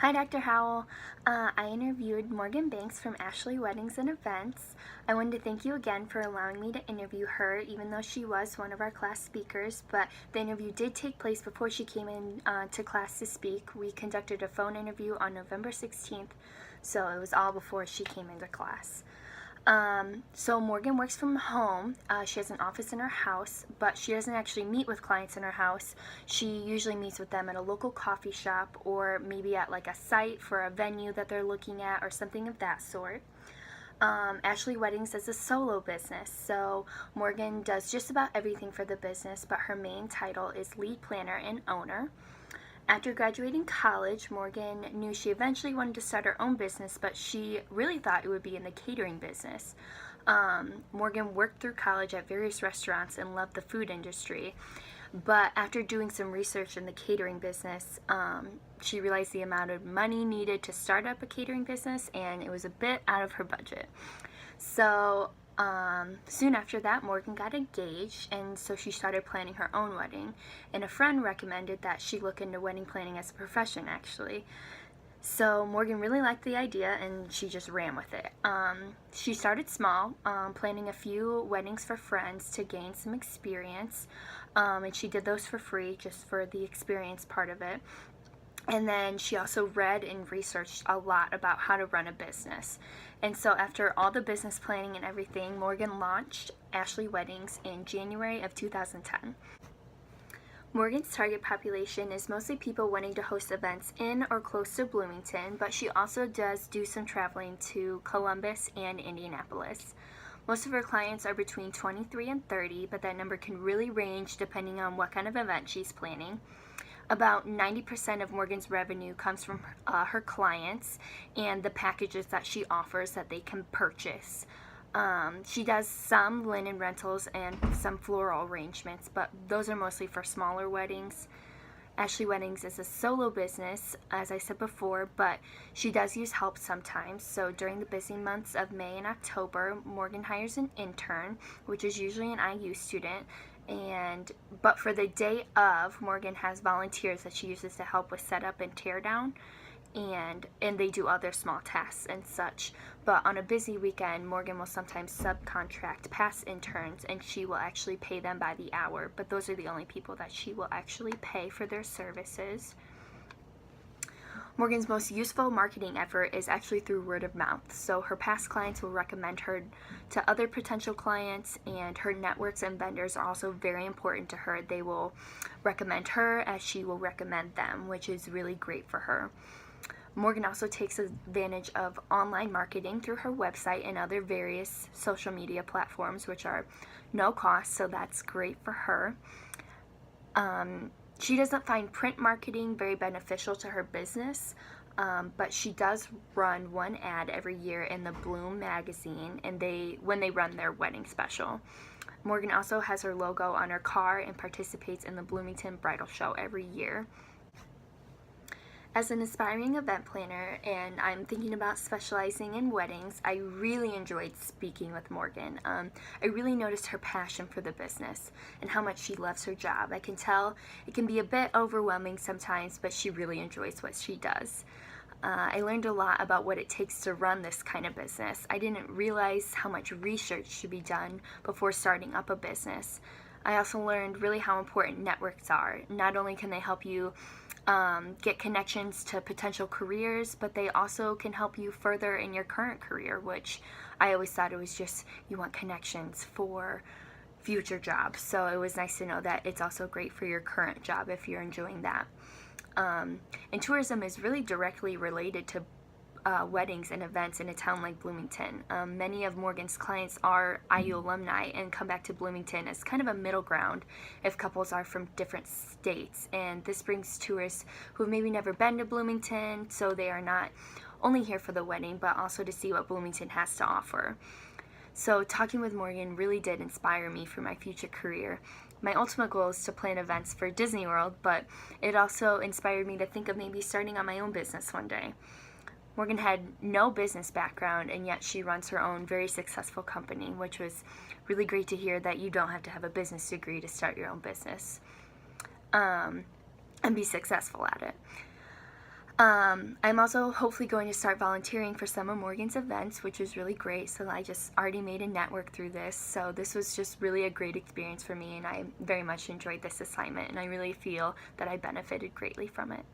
Hi, Dr. Howell. I interviewed Morgan Banks from Ashley Weddings and Events. I wanted to thank you again for allowing me to interview her, even though she was one of our class speakers, but the interview did take place before she came in to class to speak. We conducted a phone interview on November 16th, so it was all before she came into class. So Morgan works from home. She has an office in her house, but she doesn't actually meet with clients in her house. She usually meets with them at a local coffee shop or maybe at like a site for a venue that they're looking at or something of that sort. Ashley Weddings is a solo business, so Morgan does just about everything for the business, but her main title is lead planner and owner. After graduating college, Morgan knew she eventually wanted to start her own business, but she really thought it would be in the catering business. Morgan worked through college at various restaurants and loved the food industry, but after doing some research in the catering business, she realized the amount of money needed to start up a catering business, and it was a bit out of her budget. So soon after that, Morgan got engaged, and so she started planning her own wedding. And a friend recommended that she look into wedding planning as a profession, actually. So Morgan really liked the idea, and she just ran with it. She started small, planning a few weddings for friends to gain some experience, and she did those for free, just for the experience part of it. And then she also read and researched a lot about how to run a business. And so after all the business planning and everything, Morgan launched Ashley Weddings in January of 2010. Morgan's target population is mostly people wanting to host events in or close to Bloomington, but she also does do some traveling to Columbus and Indianapolis. Most of her clients are between 23 and 30, but that number can really range depending on what kind of event she's planning. About 90% of Morgan's revenue comes from her clients and the packages that she offers that they can purchase. She does some linen rentals and some floral arrangements, but those are mostly for smaller weddings. Ashley Weddings is a solo business, as I said before, but she does use help sometimes. So during the busy months of May and October, Morgan hires an intern, which is usually an IU student, but for the day of, Morgan has volunteers that she uses to help with setup and tear down, and they do other small tasks and such. But on a busy weekend, Morgan will sometimes subcontract past interns, and she will actually pay them by the hour, but those are the only people that she will actually pay for their services. Morgan's most useful marketing effort is actually through word of mouth. So her past clients will recommend her to other potential clients, and her networks and vendors are also very important to her. They will recommend her as she will recommend them, which is really great for her. Morgan also takes advantage of online marketing through her website and other various social media platforms, which are no cost, so that's great for her. She doesn't find print marketing very beneficial to her business, but she does run one ad every year in the Bloom magazine, and when they run their wedding special. Morgan also has her logo on her car and participates in the Bloomington Bridal Show every year. As an aspiring event planner, and I'm thinking about specializing in weddings, I really enjoyed speaking with Morgan. I really noticed her passion for the business and how much she loves her job. I can tell it can be a bit overwhelming sometimes, but she really enjoys what she does. I learned a lot about what it takes to run this kind of business. I didn't realize how much research should be done before starting up a business. I also learned really how important networks are. Not only can they help you get connections to potential careers, but they also can help you further in your current career, which I always thought it was just you want connections for future jobs. So it was nice to know that it's also great for your current job if you're enjoying that. And tourism is really directly related to weddings and events in a town like Bloomington. Many of Morgan's clients are IU alumni and come back to Bloomington as kind of a middle ground if couples are from different states, and this brings tourists who have maybe never been to Bloomington, so they are not only here for the wedding but also to see what Bloomington has to offer. So talking with Morgan really did inspire me for my future career. My ultimate goal is to plan events for Disney World, but it also inspired me to think of maybe starting on my own business one day. Morgan had no business background, and yet she runs her own very successful company, which was really great to hear that you don't have to have a business degree to start your own business and be successful at it. I'm also hopefully going to start volunteering for some of Morgan's events, which is really great. So I just already made a network through this. So this was just really a great experience for me, and I very much enjoyed this assignment, and I really feel that I benefited greatly from it.